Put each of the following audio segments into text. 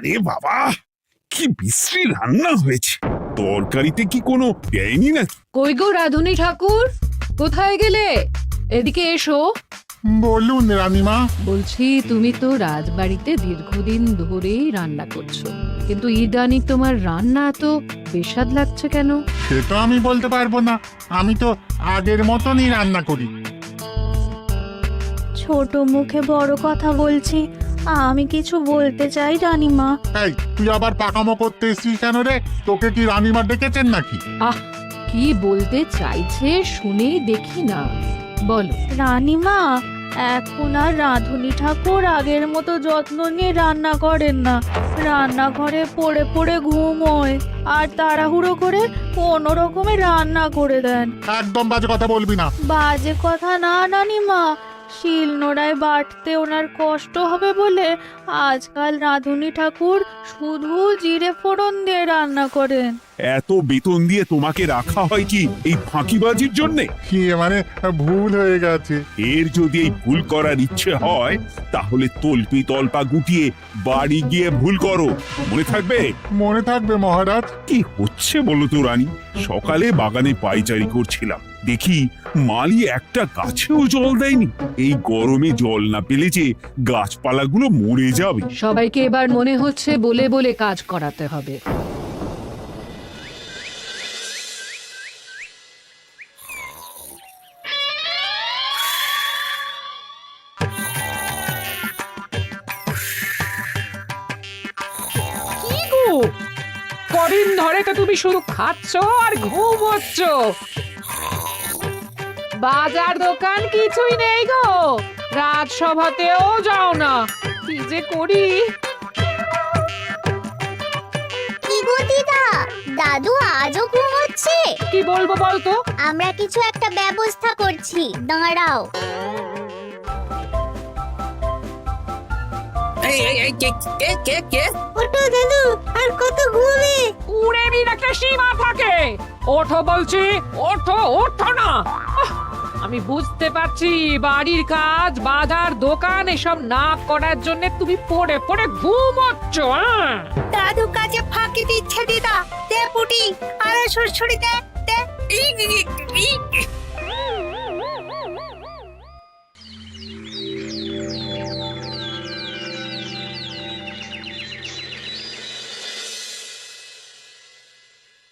আরে বাবা, কি বিশ্রী রান্না হয়েছে! তরকারিতে কি কোনো দেয়নি নাকি? কই গো রাধুনী ঠাকুর, কোথায় গেলে? এদিকে এসো। বলুন রানীমা। বলছি, তুমি তো রাজবাড়িতে দীর্ঘদিন ধরেই রান্না করছো, কিন্তু ইদানিং তোমার রান্না এত বেস্বাদ লাগছে কেন? সে তো আমি বলতে পারবো না, আমি তো আগের মতনই রান্না করি। ছোট মুখে বড় কথা বলছি, আমি কিছু বলতে চাই রানীমা। এই, তুই আবার পাকামো করতে এসছিস কেন রে? তোকে কি রানীমা ডেকেছেন নাকি? আহ, কি বলতে চাইছে শুনেই দেখি না, বলো। রানীমা, এখন আর রাধুনী ঠাকুর আগের মতো যত্ন নিয়ে রান্না করেন না। রান্নাঘরে পড়ে পড়ে ঘুমোয় আর তাড়াহুড়ো করে কোনো রকমে রান্না করে দেন। একদম বাজে কথা বলবি না। বাজে কথা না রানীমা, শিলনোড়ায় বাটতে ওনার কষ্ট হবে বলে আজকাল রাধুনী ঠাকুর শুধু জিরে ফোড়ন দিয়ে রান্না করেন। এত বেতন দিয়ে তোমাকে রাখা হয় কি এই ফাঁকিবাজির জন্যে? কি মানে, ভুল হয়ে গেছে। এর যদি এই ভুল করার ইচ্ছে হয় তাহলে তল্পি তল্পা গুটিয়ে বাড়ি গিয়ে ভুল করো, মনে থাকবে? মনে থাকবে মহারাজ। কি হচ্ছে বলো তো রানী? সকালে বাগানে পায়চারি করছিলাম, দেখি মালি একটা গাছেও জল দেয়নি। এই গরমে জল না পেলে যে গাছপালাগুলো মরে যাবে। সবাইকে এবার মনে হচ্ছে বলে বলে কাজ করাতে হবে। কদিন ধরে তো তুমি শুধু খাচ্ছ আর ঘুমোচ্ছ, বাজার দোকান কিছুই নেই গো, রাজসভাতেও যাও না, কি যে করি। কি গো দিদা, দাদু আজও ঘুমোচ্ছে? কি বলবো বলতো? আমরা কিছু একটা ব্যবস্থা করছি, দাঁড়াও। ওটা দাদু, আর কত ঘুমে? উড়ে বিন একটা সীমা থাকে। ওঠো বলছি, ওঠো, ওঠো না। আমি বুঝতে পারছি বাড়ির কাজ, বাজার দোকান এসব না করার জন্য তুমি পড়ে পড়ে ঘুমোচ্ছ। দাদু কাজে ফাঁকি দিচ্ছে দিদা। দে পুটি, আরে সরসরি দে দে।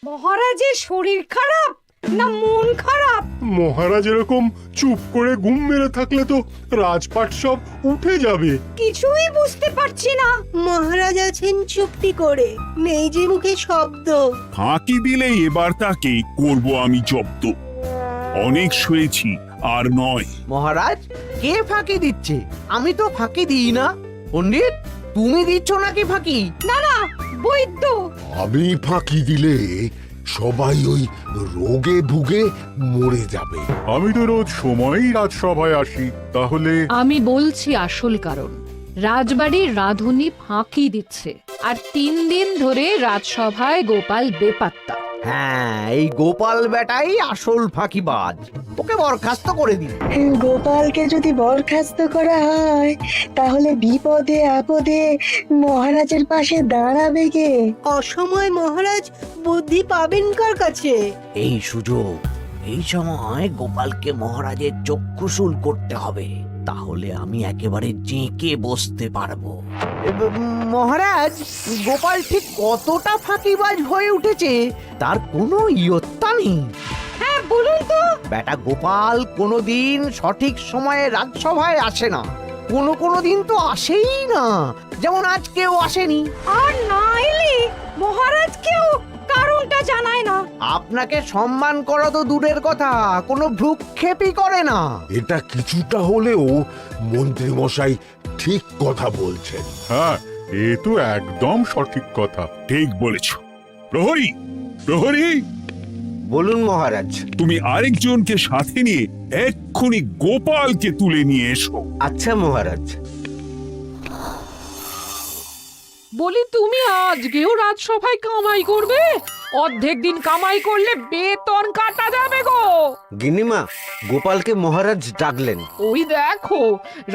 মহারাজের শরীর খারাপ না মন খারাপ? মহারাজ এরকম চুপ করে ঘুম মেরে থাকলে তো রাজপাট সব উঠে যাবে। কিছুই বুঝতে পারছি না। মহারাজ আছেন চুপটি করে, নেই যে মুখে শব্দ। ফাঁকি দিলেই এবার তাকে করব আমি জব্দ। অনেক শুয়েছি, আর নয়। মহারাজ, কে ফাঁকি দিচ্ছে? আমি তো ফাঁকি দিই না। পণ্ডিত, তুমি দিচ্ছ নাকি ফাঁকি? না না, বৈদ্য। আমি ফাঁকি দিলে সবাই ওই রোগে ভুগে মরে যাবে। আমি তো রোজ সময়ই রাজসভায় আসি, তাহলে আমি বলছি আসল কারণ। রাজবাড়ির রাধুনী ফাঁকি দিচ্ছে, আর 3 দিন ধরে রাজসভায় গোপাল বেপাত্তা। হ্যাঁ, এই গোপাল বেটাই আসল ফাঁকিবাজ। ওকে বরখাস্ত করে দিন। গোপালকে যদি বরখাস্ত করা হয় তাহলে বিপদে আপদে মহারাজের পাশে দাঁড়াবে কে? অসময় মহারাজ বুদ্ধি পাবেন কার কাছে? এই সুযোগ, এই সময় গোপালকে মহারাজের চক্ষুশূল করতে হবে, তাহলে আমি একেবারে জেঁকে বসতে পারবো। মহারাজ, গোপাল ঠিক কতটা ফাঁকিবাজ হয়ে উঠেছে তার কোনো ইয়ত্তা নেই। হ্যাঁ, বলুন তো। বেটা গোপাল কোনোদিন সঠিক সময়ে রাজসভায় আসে না, কোনো দিন তো আসেই না, যেমন আজকেও আসেনি। আর না এলে মহারাজকেও কারণটা জানায় না। আপনাকে সম্মান করা তো দূরের কথা, কোনো ভ্রুক্ষেপই করে না। এটা কিছুটা হলেও মন্ত্রী মশাই ঠিক কথা বলছেন। হ্যাঁ, এ তো একদম সঠিক কথা। ঠিক বলেছ। প্রহরী, প্রহরী, বলুন মহারাজ। তুমি আরেকজনকে সাথে নিয়ে এক্ষুনি গোপালকে তুলে নিয়ে এসো। আচ্ছা মহারাজ। বলি, তুমি আজকেও রাজসভায় কামাই করবে? অর্ধেক দিন কামাই করলে বেতন কাটা যাবে গো। গিন্নিমা, গোপালকে মহারাজ ডাকলেন। ওই দেখো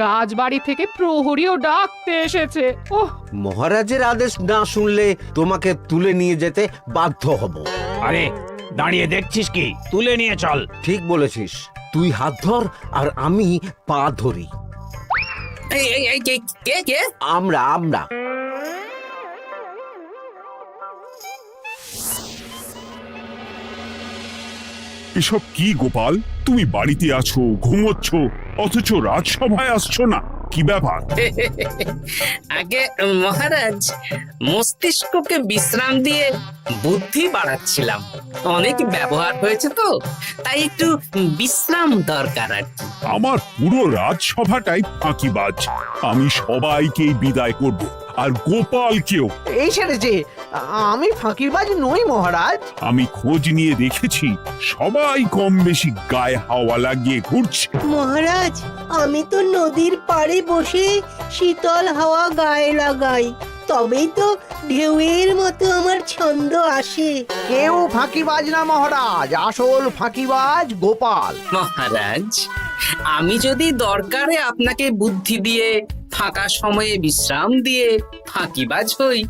রাজবাড়ি থেকে প্রহরীও ডাকতে এসেছে। ওহ, মহারাজের আদেশ না শুনলে তোমাকে তুলে নিয়ে যেতে বাধ্য হব। আরে দাঁড়িয়ে দেখছিস কি, তুলে নিয়ে চল। ঠিক বলেছিস, তুই হাত ধর আর আমি পা ধরি। আমরা আমরা এসব কি গোপাল? তুমি বাড়িতে আছো, ঘুমোচ্ছ, অথচ রাজসভায় আসছো না, কি ব্যাপার? আগে মহারাজ, মস্তিষ্ককে বিশ্রাম দিয়ে বুদ্ধি বাড়াচ্ছিলাম। অনেক ব্যবহার হয়েছে তো, তাই একটু বিশ্রাম দরকার আর কি। আমার পুরো রাজসভাটাই ফাঁকিবাজ। আমি সবাইকেই বিদায় করব, আর গোপালকেও। এই সেরেছে, আমি ফাঁকিবাজ নই মহারাজ। আমি খোঁজ নিয়ে দেখেছি, সবাই কম বেশি গায়ে হাওয়া লাগিয়ে ঘুরছে। মহারাজ, আমি তো নদীর পাড়ে বসে শীতল হাওয়া গায়ে লাগাই, তবেই তো ঢেউয়ের মতো আমার ছন্দ আসে। কেউ ফাঁকিবাজ না মহারাজ, আসল ফাঁকিবাজ গোপাল। মহারাজ, আমি যদি দরকারে আপনাকে বুদ্ধি দিয়ে, ফাঁকা সময়ে বিশ্রাম দিয়ে ফাঁকিবাজ হই,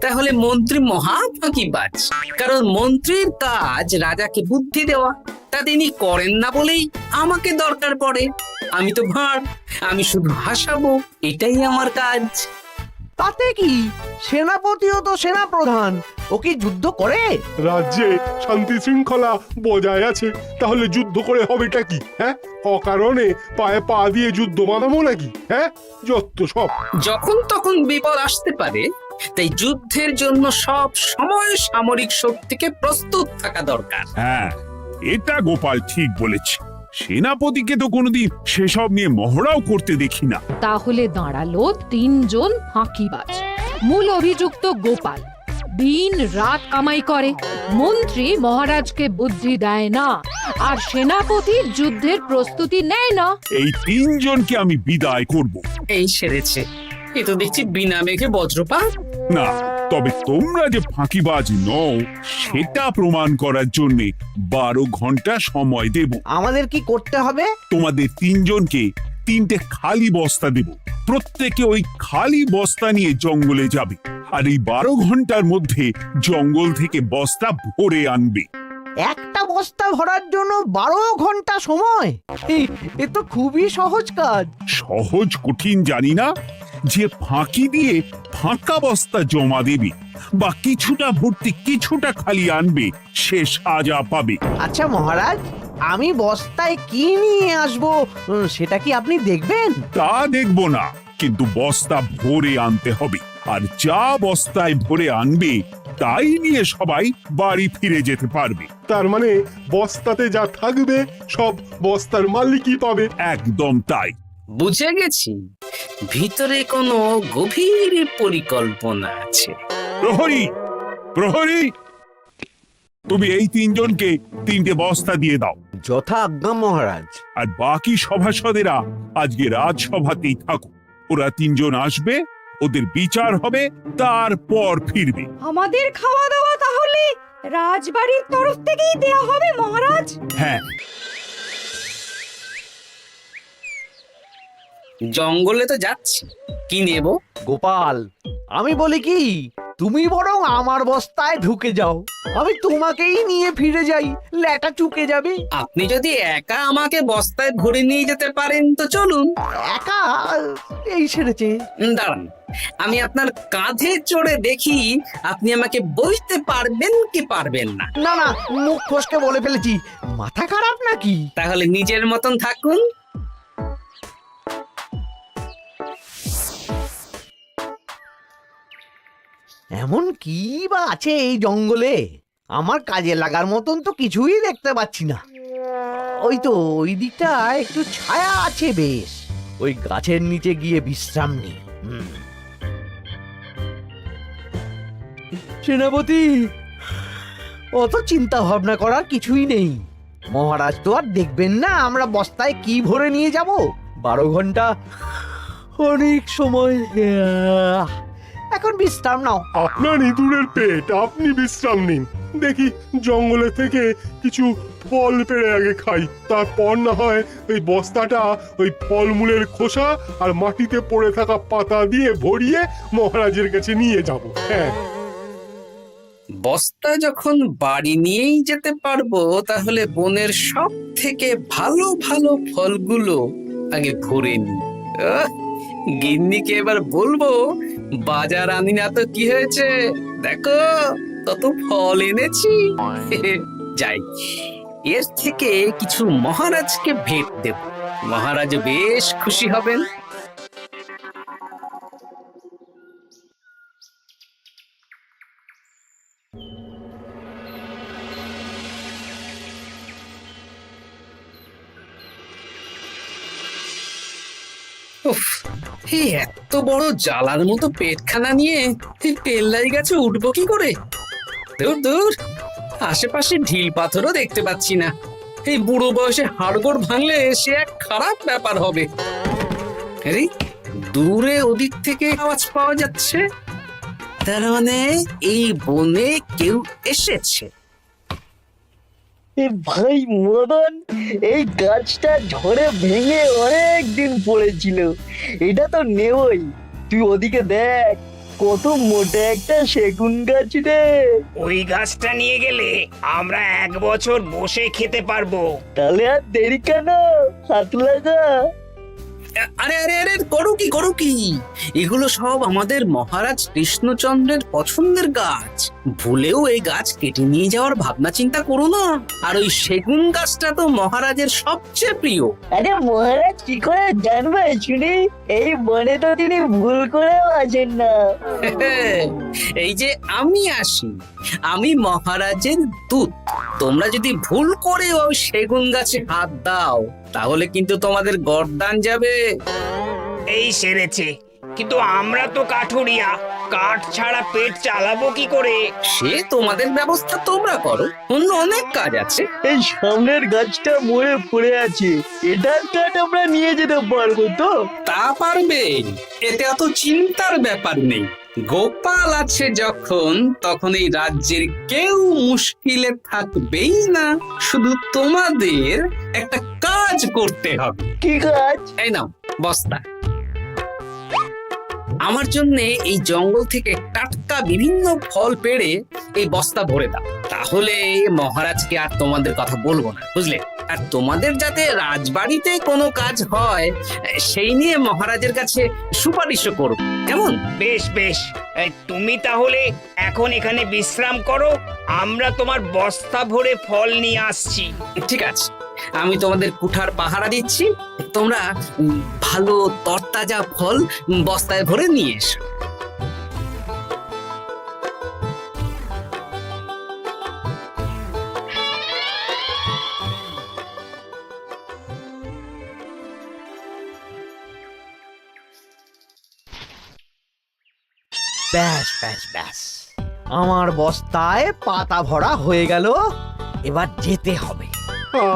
তাহলে মন্ত্রী মহা ফাঁকিবাজ। কারণ মন্ত্রীর কাজ রাজাকে বুদ্ধি দেওয়া, তা তিনি করেন না বলেই আমাকে দরকার পড়ে। আমি তো ভাঁড়, আমি শুধু হাসাবো, এটাই আমার কাজ। তাতে কি, সেনাপতিও তো সেনা প্রধান, ও কি যুদ্ধ করে? রাজ্যে শান্তি শৃঙ্খলা বজায় আছে, তাহলে যুদ্ধ করে হবেটা কি? হ্যাঁ, অকারণে পায়ে পা দিয়ে যুদ্ধ বাঁধাবো নাকি? হ্যাঁ, যত সব। যখন তখন বিপদ আসতে পারে, তাই যুদ্ধের জন্য সব সময় সামরিক শক্তিকে প্রস্তুত থাকা দরকার। হ্যাঁ, এটা গোপাল ঠিক বলেছে। সেনাপতিকে তো কোনোদিন সেসব নিয়ে মহড়াও করতে দেখি না। তাহলে দাঁড়ালো তিনজন ফাঁকিবাজ। মূল অভিযুক্ত গোপাল দিন রাত কামাই করে, মন্ত্রী মহারাজকে বুদ্ধি দেয় না, আর সেনাপতি যুদ্ধের প্রস্তুতি নেয় না। এই তিনজনকে আমি বিদায় করব। এই সেরেছে, এ তো দেখছি বিনা মেঘে বজ্রপাত। না, তবে তোমরা যে ফাঁকিবাজ নও সেটা প্রমাণ করার জন্য 12 ঘন্টা সময় দেব। আমাদের কি করতে হবে? তোমাদের তিনজনকে 3টে খালি বস্তা দেব। প্রত্যেকে ওই খালি বস্তা নিয়ে জঙ্গলে যাবে, আর এই 12 ঘন্টার মধ্যে জঙ্গল থেকে বস্তা ভরে আনবে। একটা বস্তা ভরার জন্য 12 ঘন্টা সময়? এ তো খুবই সহজ কাজ। সহজ কঠিন জানি না, যে ফাঁকি দিয়ে ফাঁকা বস্তা জমা দেবে বা কিছুটা ভর্তি কিছুটা খালি আনবে, সে সাজা পাবে। আচ্ছা মহারাজ, আমি বস্তায় কি নিয়ে আসবো সেটা কি আপনি দেখবেন? তা দেখব না, কিন্তু বস্তা ভরে আনতে হবে। আর যা বস্তায় ভরে আনবে তাই নিয়ে সবাই বাড়ি ফিরে যেতে পারবে। তার মানে বস্তাতে যা থাকবে সব বস্তার মালিকই পাবে। একদম তাই। বুঝে গেছি, ভিতরে কোনো গভীর পরিকল্পনা আছে। প্রহরী, প্রহরী, তুমি এই তিনজনকে 3টে বস্তা দিয়ে দাও। যথা আজ্ঞা মহারাজ। আর বাকি সভাসদেরা আজকে রাজসভাতেই থাকুক। ওরা 3জন আসবে, ওদের বিচার হবে, তারপর ফিরবে। আমাদের খাওয়া দাওয়া তাহলে রাজবাড়ির তরফ থেকেই দেয়া হবে মহারাজ? হ্যাঁ। জঙ্গলে তো যাচ্ছি, কি নেব? গোপাল, আমি বলি কি, তুমি বরং আমার বস্তায় ঢুকে যাও, আমি তোমাকেই নিয়ে ফিরে যাই, লেটা চুকে যাবে। আপনি যদি একা আমাকে বস্তায় ভরে নিয়ে যেতে পারেন তো চলুন। একা? এই সেরেছে। দাঁড়ান, আমি আপনার কাঁধে চড়ে দেখি আপনি আমাকে বইতে পারবেন কি পারবেন না। না না, মুখ ফসকে বলে ফেলেছি, মাথা খারাপ নাকি? তাহলে নিজের মতন থাকুন। এমন কি বা আছে এই জঙ্গলে? আমার কাজে লাগার মতন তো কিছুই দেখতে পাচ্ছি না। ওই তো ওই দিকটা একটু ছায়া আছে বেশ, ওই গাছের নিচে গিয়ে বিশ্রাম নেই। সেনাপতি, অত চিন্তা ভাবনা করার কিছুই নেই। মহারাজ তো আর দেখবেন না আমরা বস্তায় কি ভরে নিয়ে যাব। 12 ঘন্টা অনেক সময়। এখন বিশ্রাম নাও। আপনার ইঁদুরের পেট, আপনি বিশ্রাম নিন। দেখি জঙ্গলে থেকে কিছু ফল পেড়ে আগে খাই, তারপর না হয় ওই বস্তাটা ওই ফলমূলের খোসা আর মাটিতে পড়ে থাকা পাতা দিয়ে ভরিয়ে মহারাজের কাছে নিয়ে যাব। হ্যাঁ, বস্তা যখন বাড়ি নিয়েই যেতে পারবো, তাহলে বনের সব থেকে ভালো ভালো ফলগুলো আগে ভরে নি। গিন্নিকে এবার বলবো, বাজার আনি না তো কি হয়েছে, দেখো কত ফল এনেছি। যাই, এর থেকে কিছু মহারাজকে ভেট দেব, মহারাজ বেশ খুশি হবেন। উফ, এই এত বড় জ্বালার মতো পেটখানা নিয়ে এই পেল্লাই গাছে উঠবো কি করে? দূর দূর, আশেপাশে ঢিল পাথরও দেখতে পাচ্ছি না। এই বুড়ো বয়সে হাড়গোড় ভাঙলে সে এক খারাপ ব্যাপার হবে। আরে, দূরে ওদিক থেকে আওয়াজ পাওয়া যাচ্ছে, তার মানে এই বনে কেউ এসেছে। ভাই মদন, এই গাছটা ঝড়ে ভেঙে অনেক দিন পড়েছিল, এটা তো নেবই। তুই ওদিকে দেখ, কত মোটা একটা সেগুন গাছ রে। ওই গাছটা নিয়ে গেলে আমরা 1 বছর বসে খেতে পারবো। তাহলে আর দেরি কেন, হাত লাগা। আরে আরে আরে, করো কি, এগুলো সব আমাদের মহারাজ কৃষ্ণচন্দ্রের পছন্দের গাছ। ভুলেও এই গাছ কেটে নিয়ে যাওয়ার ভাবনা চিন্তা করো না। আর ওই সেগুন গাছটা তো মহারাজের সবচেয়ে প্রিয়। আরে মহারাজ কি করে জানবে শুনি? এই বনে তো তিনি ভুল করেও আসেন না। এই যে আমি আসি, আমি মহারাজের দূত। তোমরা যদি ভুল করে ওই সেগুন গাছে হাত দাও, তাহলে কিন্তু তোমাদের গর্দান যাবে। এই সেরেছে, কিন্তু আমরা তো কাঠুরিয়া, কাঠ ছাড়া পেট চালাবো কি করে? সে তোমাদের ব্যবস্থা তোমরা করো, অন্য অনেক কাজ আছে। এই সামনের গাছটা মরে পড়ে আছে, এটার কাঠ আমরা নিয়ে যেতে পারবো তো? তা পারবে, এতে অত চিন্তার ব্যাপার নেই। গোপাল আছে যখন, তখন এই রাজ্যের কেউ মুশকিলে থাকবেই না। শুধু তোমাদের একটা কাজ করতে হবে। কি কাজ? এই নাও বস্তা। আমার জন্য এই জঙ্গল থেকে টাটকা বিভিন্ন ফল পেড়ে এই বস্তা ভরে দাও, তাহলে মহারাজকে আর তোমাদের কথা বলবো না, বুঝলে? আর তোমাদের যাতে রাজবাড়িতে কোনো কাজ হয়, সেই নিয়ে মহারাজের কাছে সুপারিশও করো, কেমন? বেশ বেশ, তুমি তাহলে এখন এখানে বিশ্রাম করো, আমরা তোমার বস্তা ভরে ফল নিয়ে আসছি। ঠিক আছে, আমি তোমাদের কুঠার পাহারা দিচ্ছি, তোমরা ভালো তরতাজা ফল বস্তায় ভরে নিয়ে এসো। ব্যাস ব্যাস ব্যাস, আমার বস্তায় পাতা ভরা হয়ে গেল, এবার যেতে হবে।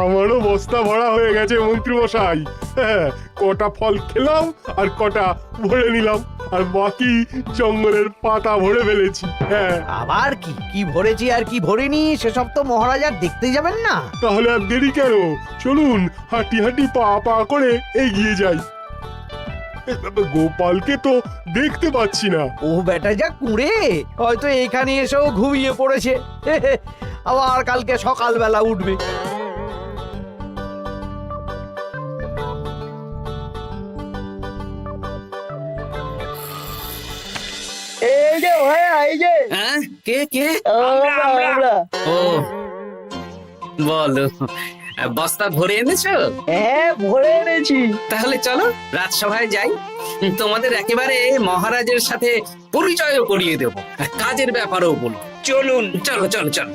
আমারও বস্তা ভরা হয়ে গেছে মন্ত্রী মশাই। হ্যাঁ, কটা ফল খেলাম আর কটা ভরে নিলাম, আর বাকি জঙ্গলের পাতা ভরে ফেলেছি। হ্যাঁ, আবার কি কি ভরেছি আর কি ভরিনি সেসব তো মহারাজ আর দেখতে যাবেন না। তাহলে আর দেরি কেন, চলুন হাঁটি হাঁটি পা পা করে এগিয়ে যাই। গোপালকে তো দেখতে পাচ্ছি না। ও বেটা যা কুঁড়ে, হয়তো এখানে এসেও ঘুমিয়ে পড়েছে। আবার কালকে সকালবেলা উঠবে। এই যে ভাইয়া, এই যে। হ্যাঁ, কে কে? আমরা। ও, বলো, বস্তা ভরে এনেছো? হ্যাঁ, ভরে এনেছি। তাহলে চলো রাজসভায় যাই, তোমাদের একেবারে মহারাজের সাথে পরিচয়ও করিয়ে দেবো, আর কাজের ব্যাপারেও বলবো। চলুন। চলো চলো চলো।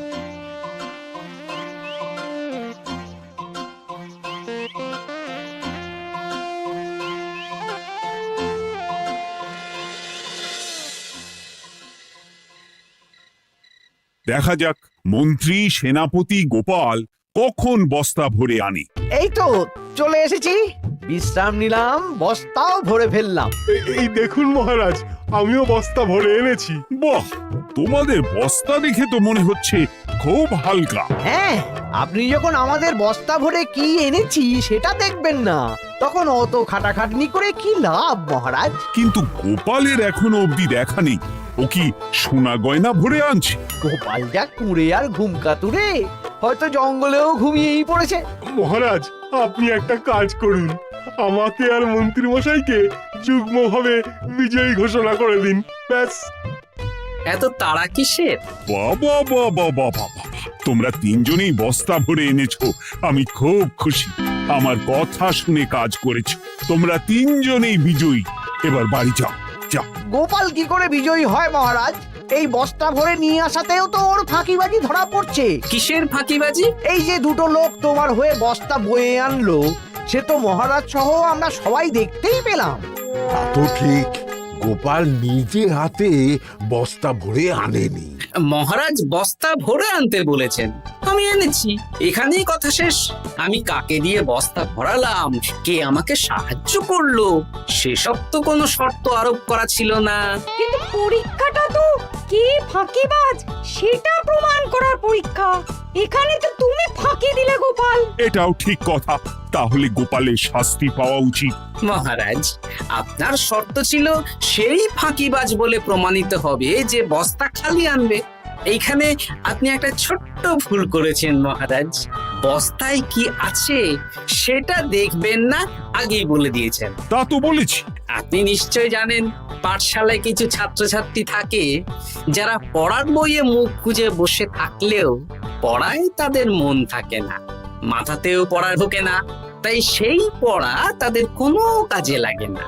দেখা যাক মন্ত্রী সেনাপতি গোপাল কখন বস্তা ভরে আনে। এই তো চলে এসেছি, বিশ্রাম নিলাম, বস্তাও ভরে ফেললাম। এই দেখুন মহারাজ, আমিও বস্তা ভরে এনেছি। বাহ, তোমাদের বস্তা দেখে তো মনে হচ্ছে খুব হালকা। হ্যাঁ, আপনি যখন আমাদের বস্তা ভরে কি এনেছি সেটা দেখবেন না, তখন অত খাটাখাটনি করে কি লাভ মহারাজ? কিন্তু গোপালের এখনো অবধি দেখা নেই। ও কি সোনা গয়না ভরে আনছে? গোপাল যা কুঁড়ে আর ঘুম কাতুরে, হয়তো জঙ্গলেও ঘুমিয়েই পড়েছে। মহারাজ আপনি একটা কাজ করুন, আমাকে আর মন্ত্রী মশাইকে যুগ্মভাবে বিজয়ী ঘোষণা করে দিন, ব্যাস। এত তাড়া কিসের? বাবা বাবা বাবা, তোমরা তিনজনেই বস্তা ভরে এনেছো, আমি খুব খুশি। আমার কথা শুনে কাজ করেছো, তোমরা তিনজনেই বিজয়ী। এবার বাড়ি যাও, যাও। গোপাল কি করে বিজয়ী হয় মহারাজ? এই বস্তা ভরে নিয়ে আসাতেও তো ওর ফাঁকিবাজি ধরা পড়ছে। কিসের ফাঁকিবাজি? এই যে দুটো লোক তোমার হয়ে বস্তা বয়ে আনলো, সে তো মহারাজ সহ আমরা সবাই দেখতেই পেলাম। তা তো ঠিক, গোপাল নিজে হাতে বস্তা ভরে আনেনি। মহারাজ বস্তা ভরে আনতে বলেছেন, আমি এনেছি, এখানেই কথা শেষ। আমি কাকে দিয়ে বস্তা ভরালাম, কে আমাকে সাহায্য করলো, সেসব তো কোনো শর্ত আরোপ করা ছিল না। কিন্তু পরীক্ষাটা তো কে ফাঁকিবাজ সেটা প্রমাণ করার পরীক্ষা। এখানে তো তুমি ফাঁকি দিলে গোপাল। এটাও ঠিক কথা, তাহলে গোপালের শাস্তি পাওয়া উচিত। মহারাজ, আপনার শর্ত ছিল সেই ফাঁকিবাজ বলে প্রমাণিত হবে যে বস্তা খালি আনবে। এইখানে আপনি একটা ছোট্ট ভুল করেছেন মহারাজ। বস্তায় কি আছে সেটা দেখবেন না, আগেই বলে দিয়েছেন। তা তো বলেছি। আপনি নিশ্চয় জানেন, পাঠশালায় কিছু ছাত্রছাত্রী থাকে যারা পড়ার বইয়ে মুখ গুজে বসে থাকলেও পড়ায় তাদের মন থাকে না, মাথাতেও পড়া ঢোকে না, তাই সেই পড়া তাদের কোনো কাজে লাগে না।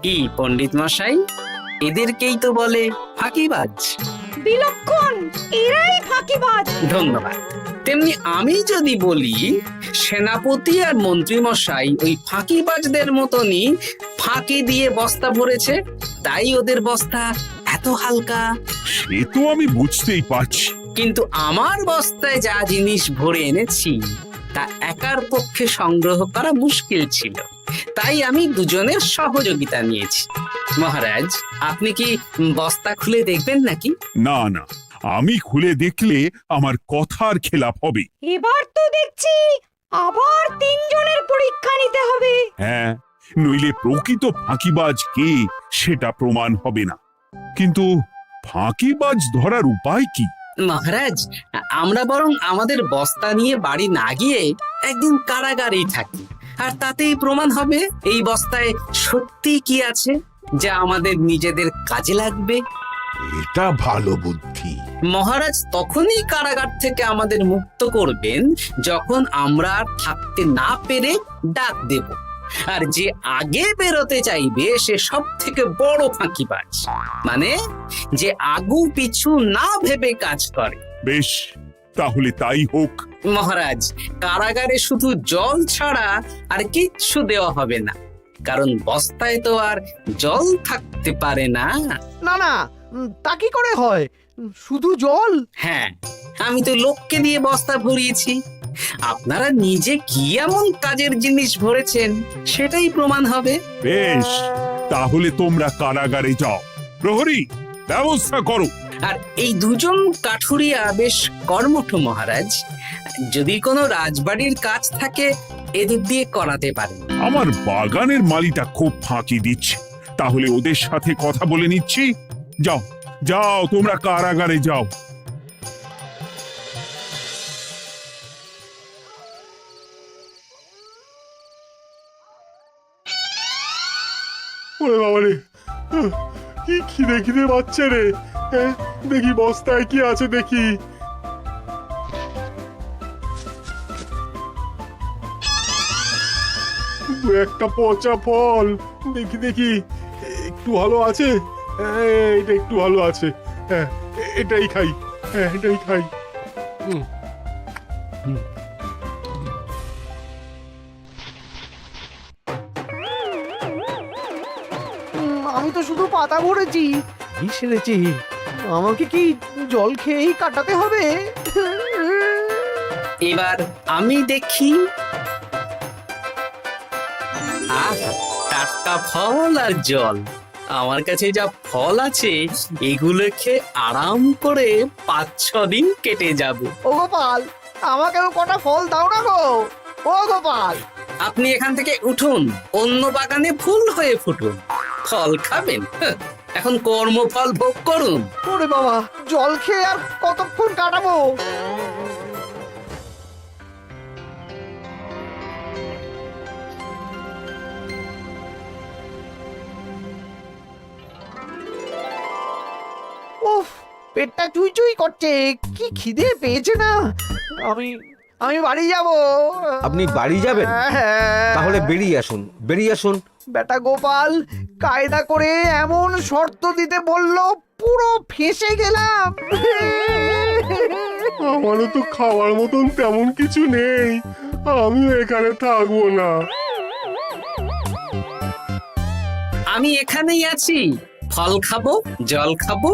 কি পণ্ডিত মশাই, এদেরকেই তো বলে ফাঁকিবাজ। বিলক্ষণ, এরাই ফাঁকিবাজ। ধন্যবাদ। তেমনি আমি যদি বলি সেনাপতি আর মন্ত্রী মশাই ওই ফাঁকিবাজদের মতনই ফাঁকি দিয়ে বস্তা ভরেছে, তাই ওদের বস্তা এত হালকা। সে তো আমি বুঝতেই পারছি। কিন্তু আমার বস্তায় যা জিনিস ভরে এনেছি তা একার পক্ষে সংগ্রহ করা মুশকিল ছিল, তাই আমি দুজনের সহযোগিতা নিয়েছি। মহারাজ, আপনি কি বস্তা খুলে দেখবেন নাকি? না না, আমি খুলে দেখলে আমার কথার খেলাপ হবে। এবার তো দেখছি আবার তিনজনের পরীক্ষা নিতে হবে। হ্যাঁ, নইলে প্রকৃত ফাঁকিবাজ কে সেটা প্রমাণ হবে না। কিন্তু ফাঁকিবাজ ধরার উপায় কি? মহারাজ, আমরা বরং আমাদের বস্তা নিয়ে বাড়ি না গিয়ে একদিন কারাগারেই থাকি, আর তাতেই প্রমাণ হবে এই বস্তায় সত্যি কি আছে যা আমাদের নিজেদের কাজে লাগবে। এটা ভালো বুদ্ধি। মহারাজ তখনই কারাগার থেকে আমাদের মুক্ত করবেন যখন আমরা আর থাকতে না পেরে ডাক দেব, আর যে আগে বেরোতে চাইবে সে সব থেকে বড় ফাঁকিবাজ, মানে যে আগু পিছু না ভেবে কাজ করে। বেশ, তাহলে তাই হোক। মহারাজ, কারাগারে শুধু জল ছাড়া আর কিচ্ছু দেওয়া হবে না, কারণ বস্তায় তো আর জল থাকতে পারে না। না না, তা কি করে হয়? শুধু জল? হ্যাঁ, আমি তো লোককে দিয়ে বস্তা ভরিয়েছি। আপনারা নিজে কি এমন কাজের জিনিস ভরেছেন সেটাই প্রমাণ হবে। বেশ, তাহলে তোমরা কারাগারে যাও। প্রহরী, ব্যবস্থা করো। আর এই দুজন কাঠুরিয়া বেশ কর্মঠ মহারাজ, যদি কোনো রাজবাড়ির কাজ থাকে এদের দিয়ে করাতে পারেন। আমার বাগানের মালিটা খুব ফাঁকি দিচ্ছে, তাহলে ওদের সাথে কথা বলে নিচ্ছি। যাও যাও, তোমরা কারাগারে যাও। ওরে বাবা রে, কি খিদে খিদে বাচ্চা রে। দেখি বস্তায় কি আছে দেখি। দু একটা পচা ফল, দেখি দেখি একটু ভালো আছে। এটা একটু ভালো আছে, হ্যাঁ এটাই খাই, হ্যাঁ এটাই খাই। আমি তো শুধু পাতা ভরেছি, কি সেরেছি? আমাকে কি জল খেয়েই কাটাতে হবে? এবার আমি দেখি। আহা, টাটকা ফল আর জল, আমার কাছে যা ফল আছে এগুলো খেয়ে আরাম করে 5-6 দিন কেটে যাবে। ও গোপাল, আমাকেও কটা ফল দাও না গো। ও গোপাল, আপনি এখান থেকে উঠুন, অন্য বাগানে ফুল হয়ে ফুটুন। ফল খাবেন? হ্যাঁ, এখন কর্মফল ভোগ করুন। ওরে বাবা, জল খেয়ে আর কতক্ষণ কাটাবো? উফ, পেটটা চুই চুই করছে, কি খিদে পেয়েছে না। আমি আমি বাড়ি যাব। আপনি বাড়ি যাবেন? হ্যাঁ। তাহলে বেরিয়ে আসুন, বেরিয়ে আসুন। বেটা গোপাল কায়দা করে এমন শর্ত দিতে বললো, পুরো ফেঁসে গেলাম। আমারও তো খাওয়ার মতন তেমন কিছু নেই, আমিও এখানে থাকবো না। আমি এখানেই আছি, ফল খাবো, জল খাবো,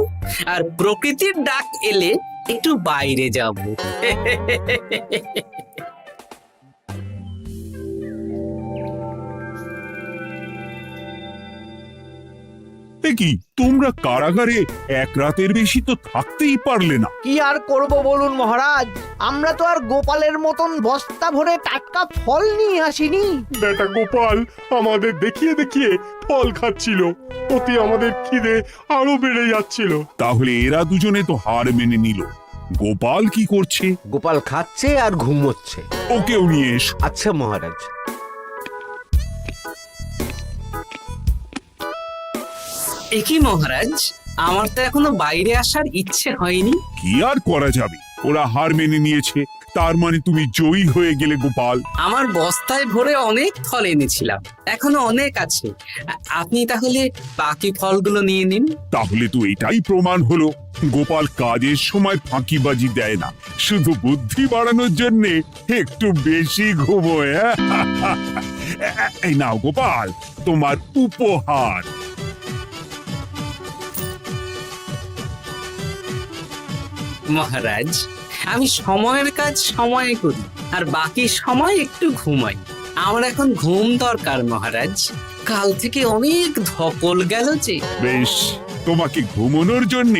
আর প্রকৃতির ডাক এলে একটু বাইরে যাব। এ কি, তোমরা কারাগারে এক রাতের বেশি তো থাকতেই পারলে না? কি আর করব বলুন মহারাজ, আমরা তো আর গোপালের মতন বস্তা ভরে টাটকা ফল নিয়ে আসিনি। বেটা গোপাল আমাদের দেখিয়ে দেখিয়ে ফল খাচ্ছিল, অতি আমাদের খিদে আরো বেড়ে যাচ্ছিল। তাহলে এরা দুজনে তো হার মেনে নিল। গোপাল কি করছে? গোপাল খাচ্ছে আর ঘুমোচ্ছে। ওকেও নিয়ে এসো। আচ্ছা মহারাজ। একই মহারাজ, আমার তো এখনো বাইরে আসার ইচ্ছে হয়নি। কি আর করা যাবে, ওরা হার মেনে নিয়েছে, তার মানে তুমি জয়ী হয়ে গেলে গোপাল। আমার বস্তায় ভরে অনেক ফল এনেছিলাম, এখনো অনেক আছে। আপনি তাহলে বাকি ফলগুলো নিয়ে নিন। তাহলে তো এটাই প্রমাণ হলো গোপাল কাজের সময় ফাঁকিবাজি দেয় না, শুধু বুদ্ধি বাড়ানোর জন্য একটু বেশি ঘুমোয়। এই নাও গোপাল, তোমার উপহার। মহারাজ, আমি সময়ের কাজ সময়ে করি, আর বাকি সময় একটু ঘুমাই। আমার এখন ঘুম দরকার মহারাজ, কাল থেকে অনেক ধকল গেল যে। বেশ, তোমাকে ঘুমানোর জন্য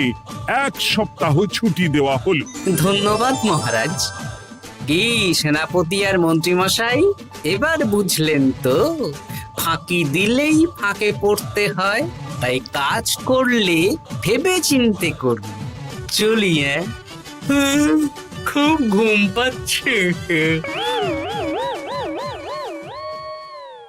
1 সপ্তাহ ছুটি দেওয়া হলো। ধন্যবাদ মহারাজ। কি সেনাপতি আর মন্ত্রী মশাই, এবার বুঝলেন তো, ফাঁকি দিলেই ফাঁকে পড়তে হয়, তাই কাজ করলে ভেবে চিন্তে করুন। চলি, খুব ঘুম পাচ্ছে।